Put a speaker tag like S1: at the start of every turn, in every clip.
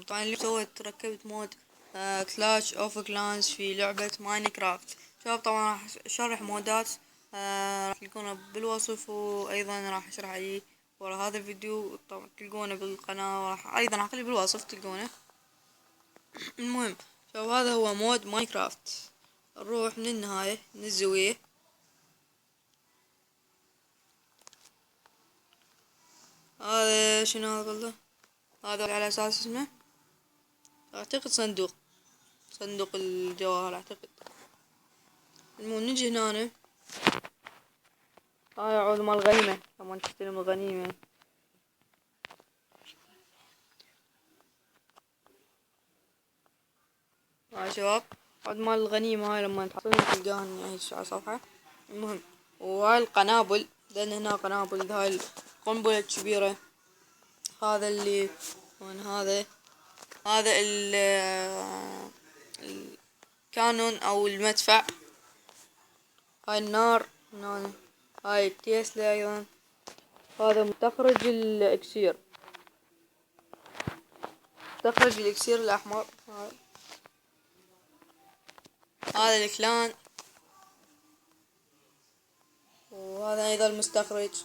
S1: طبعا اللي سويت ركبت مود كلاش اوف كلانس في لعبة ماينكرافت. شباب طبعا راح اشرح مودات، راح تلقونه بالوصف، وايضا راح اشرح عليه ورا هذا الفيديو. طبعا تلقونه بالقناة، وراح ايضا راح اخليه بالوصف تلقونه. المهم شباب، هذا هو مود ماينكرافت. نروح من النهاية من الزاوية. هذا شنو هذا؟ هذا على اساس اسمه اعتقد صندوق الجواهر اعتقد. المهم نجي هنا، هاي عود مال الغنيمة لما تستلم الغنيمة. هاي شباب عود مال الغنيمة، هاي لما تحصلون تلقاهن يعني على صفحة. المهم وهاي القنابل، لأن هنا قنابل. هاي القنبلة الكبيرة، هذا اللي وين هذا الكانون أو المدفع. هاي النار هنا. هاي التيسلا أيضا. هذا مستخرج الإكسير، مستخرج الإكسير الأحمر. هذا الكلان، وهذا أيضا المستخرج.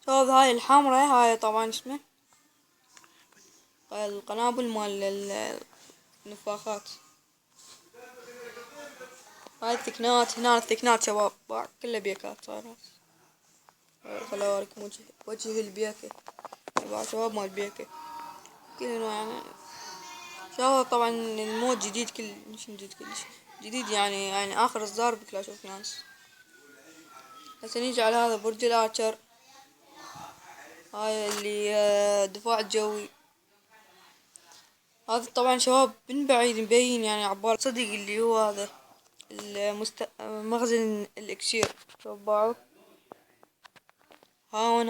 S1: شوف هاي الحمراء، هاي طبعا اسمه القنابل مال النفاخات. هاي الثكنات، هنا الثكنات شباب كلها بيكات صايرة. خليني اوريكم وجه البيكة شباب مال بيكة كل يعني. شباب طبعا المود جديد، مش جديد كلش جديد، يعني اخر اصدار بكلاش اوف كلانس. هسه نيجي على هذا برج الارشر، هاي اللي الدفاع الجوي. هذا طبعا شباب من بعيد مبين يعني عبالة صدق اللي هو هذا مخزن الاكسير. شوف باعوا هاون.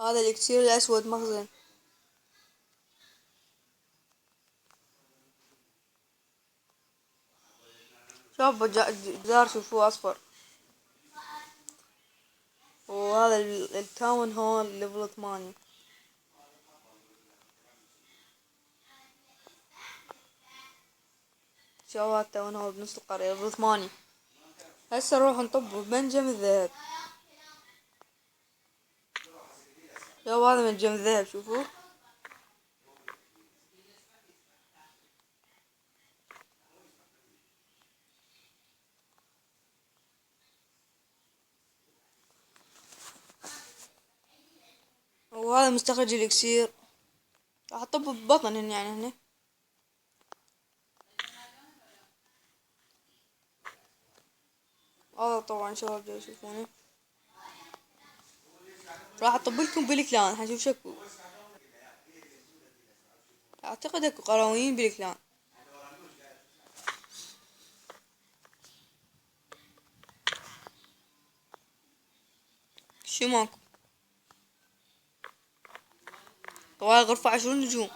S1: هذا الاكسير الاسود مخزن. شوف الجدار شوفوه اصفر. وهذا التاون هول ليفل 8. شوف هذا التاون هول بنص القرية ليفل 8. هسه نروح نطب بمنجم الذهب. شوف هذا منجم الذهب شوفوه. وهذا مستخرج الاكسير، راح اطب ببطنهن يعني هنا. هذا طبعا شباب جاي يشوفونه. راح اطب لكم بالكلان، حنشوف شكو. اعتقد اكو قرويين بالكلان. شو ماكو. طوال غرفة 20 نجوم.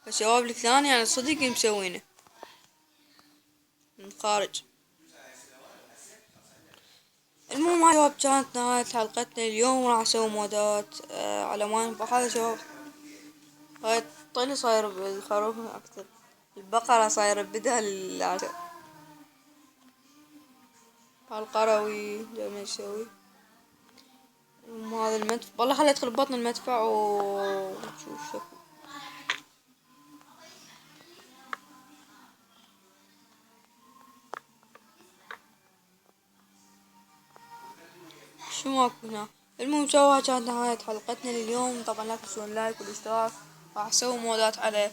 S1: الشباب الكلان يعني صدق مسوينه من الخارج. المهم هاي شباب كانت نهاية حلقتنا اليوم. راح اسوي مودات على ماين. هذا شباب هاي الطلي صاير بالخروف اكثر، البقرة صايرة بدال القروي زي ما يسوي. هذا المدفع والله خلي ادخل ببطن المدفع ونشوف شكو. شو ماكو هنا. المهم شباب كانت نهاية حلقتنا لليوم. طبعا لا تنسون لايك والاشتراك. راح اسوي مودات على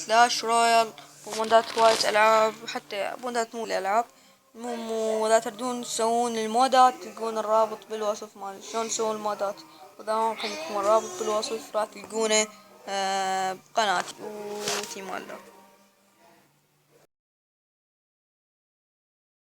S1: كلاش رويال، ومودات هواية العاب، وحتى مودات مو الالعاب. المهم واذا تردون تسوون المودات تلقون الرابط بالوصف مال شلون تسوون المودات. واذا ما عندكم الرابط بالوصف راح تلقونه بقناتي. وفي مال